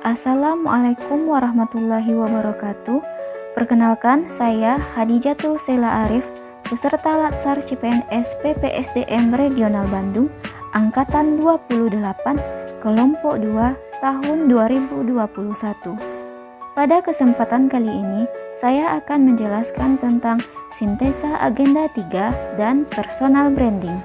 Assalamualaikum warahmatullahi wabarakatuh. Perkenalkan, saya Hadijatul Sela Arif, peserta Latsar CPNS PPSDM Regional Bandung, Angkatan 28, Kelompok 2, tahun 2021. Pada kesempatan kali ini, saya akan menjelaskan tentang sintesa agenda 3 dan personal branding.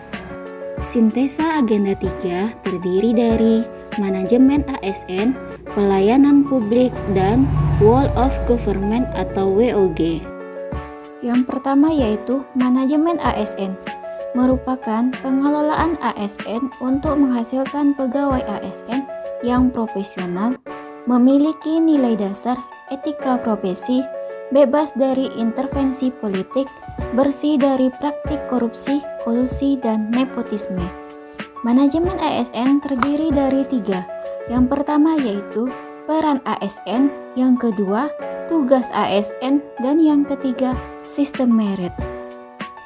Sintesa agenda 3 terdiri dari manajemen ASN, pelayanan publik, dan Whole of Government atau WOG. Yang pertama yaitu manajemen ASN, merupakan pengelolaan ASN untuk menghasilkan pegawai ASN yang profesional, memiliki nilai dasar etika profesi, bebas dari intervensi politik, bersih dari praktik korupsi, kolusi, dan nepotisme. Manajemen ASN terdiri dari 3. Yang pertama yaitu peran ASN, yang kedua tugas ASN, dan yang ketiga sistem merit.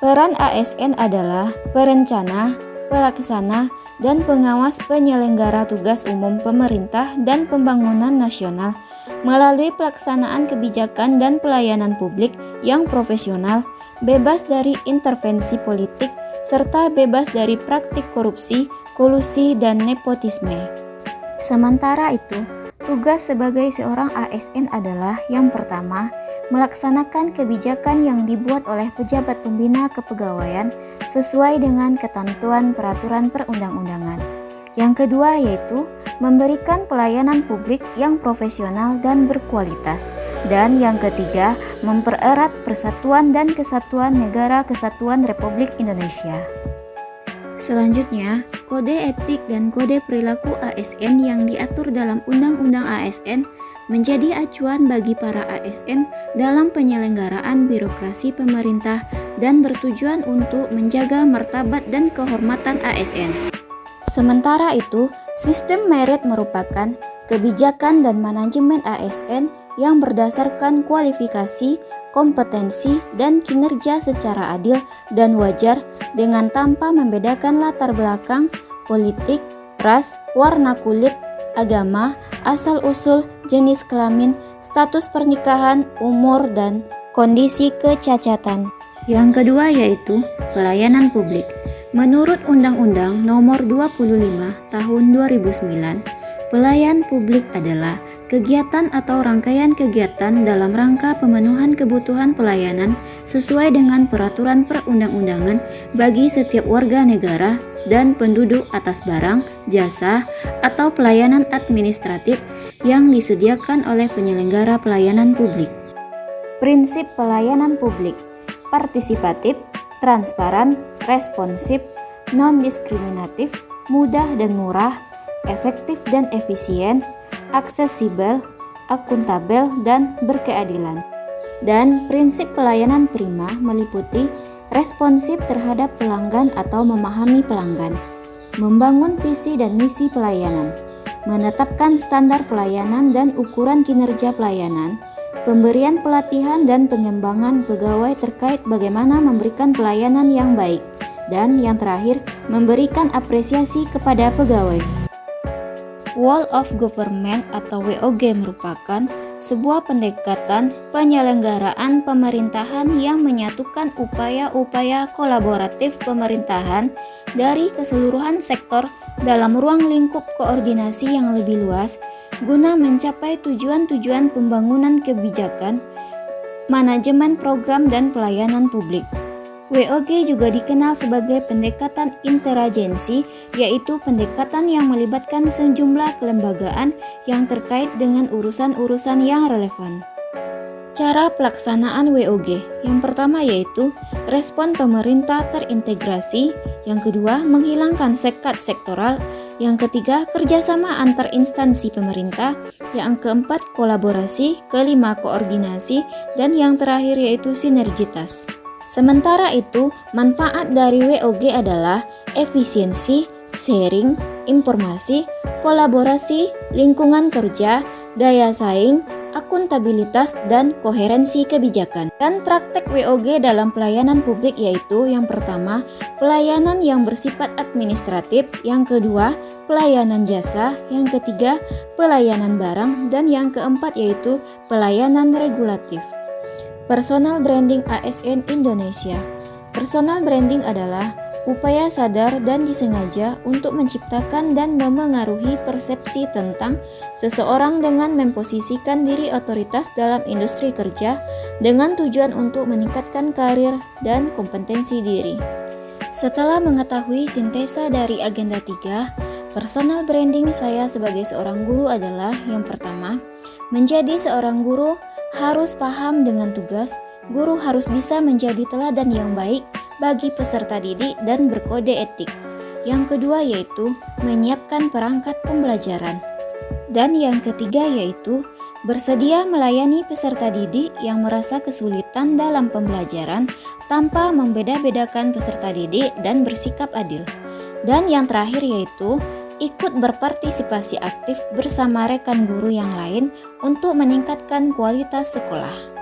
Peran ASN adalah perencana, pelaksana, dan pengawas penyelenggara tugas umum pemerintah dan pembangunan nasional melalui pelaksanaan kebijakan dan pelayanan publik yang profesional, bebas dari intervensi politik, serta bebas dari praktik korupsi, kolusi, dan nepotisme. Sementara itu, tugas sebagai seorang ASN adalah yang pertama, melaksanakan kebijakan yang dibuat oleh pejabat pembina kepegawaian sesuai dengan ketentuan peraturan perundang-undangan. Yang kedua yaitu memberikan pelayanan publik yang profesional dan berkualitas. Dan yang ketiga, mempererat persatuan dan kesatuan Negara Kesatuan Republik Indonesia. Selanjutnya, kode etik dan kode perilaku ASN yang diatur dalam Undang-Undang ASN menjadi acuan bagi para ASN dalam penyelenggaraan birokrasi pemerintah dan bertujuan untuk menjaga martabat dan kehormatan ASN. Sementara itu, sistem merit merupakan kebijakan dan manajemen ASN yang berdasarkan kualifikasi, kompetensi, dan kinerja secara adil dan wajar dengan tanpa membedakan latar belakang, politik, ras, warna kulit, agama, asal-usul, jenis kelamin, status pernikahan, umur, dan kondisi kecacatan. Yang kedua yaitu pelayanan publik. Menurut Undang-Undang Nomor 25 Tahun 2009, pelayan publik adalah kegiatan atau rangkaian kegiatan dalam rangka pemenuhan kebutuhan pelayanan sesuai dengan peraturan perundang-undangan bagi setiap warga negara dan penduduk atas barang, jasa, atau pelayanan administratif yang disediakan oleh penyelenggara pelayanan publik. Prinsip pelayanan publik: partisipatif, transparan, responsif, non-diskriminatif, mudah dan murah, efektif dan efisien, aksesibel, akuntabel, dan berkeadilan. Dan prinsip pelayanan prima meliputi responsif terhadap pelanggan atau memahami pelanggan, membangun visi dan misi pelayanan, menetapkan standar pelayanan dan ukuran kinerja pelayanan, pemberian pelatihan dan pengembangan pegawai terkait bagaimana memberikan pelayanan yang baik, dan yang terakhir, memberikan apresiasi kepada pegawai. Whole of Government atau WOG merupakan sebuah pendekatan penyelenggaraan pemerintahan yang menyatukan upaya-upaya kolaboratif pemerintahan dari keseluruhan sektor dalam ruang lingkup koordinasi yang lebih luas guna mencapai tujuan-tujuan pembangunan kebijakan, manajemen program, dan pelayanan publik. WOG juga dikenal sebagai pendekatan interagensi, yaitu pendekatan yang melibatkan sejumlah kelembagaan yang terkait dengan urusan-urusan yang relevan. Cara pelaksanaan WOG yang pertama yaitu respon pemerintah terintegrasi, yang kedua menghilangkan sekat sektoral, yang ketiga kerjasama antar instansi pemerintah, yang keempat kolaborasi, kelima koordinasi, dan yang terakhir yaitu sinergitas. Sementara itu, manfaat dari WOG adalah efisiensi, sharing, informasi, kolaborasi, lingkungan kerja, daya saing, akuntabilitas, dan koherensi kebijakan. Dan praktek WOG dalam pelayanan publik yaitu yang pertama, pelayanan yang bersifat administratif, yang kedua, pelayanan jasa, yang ketiga, pelayanan barang, dan yang keempat yaitu pelayanan regulatif. Personal branding ASN Indonesia. Personal branding adalah upaya sadar dan disengaja untuk menciptakan dan memengaruhi persepsi tentang seseorang dengan memposisikan diri otoritas dalam industri kerja dengan tujuan untuk meningkatkan karir dan kompetensi diri. Setelah mengetahui sintesa dari agenda 3, personal branding saya sebagai seorang guru adalah yang pertama, menjadi seorang guru harus paham dengan tugas. Guru harus bisa menjadi teladan yang baik bagi peserta didik dan berkode etik. Yang kedua yaitu menyiapkan perangkat pembelajaran. Dan yang ketiga yaitu bersedia melayani peserta didik yang merasa kesulitan dalam pembelajaran tanpa membeda-bedakan peserta didik dan bersikap adil. Dan yang terakhir yaitu ikut berpartisipasi aktif bersama rekan guru yang lain untuk meningkatkan kualitas sekolah.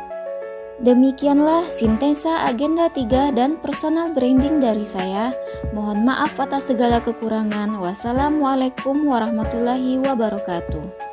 Demikianlah sintesa agenda 3 dan personal branding dari saya. Mohon maaf atas segala kekurangan. Wassalamualaikum warahmatullahi wabarakatuh.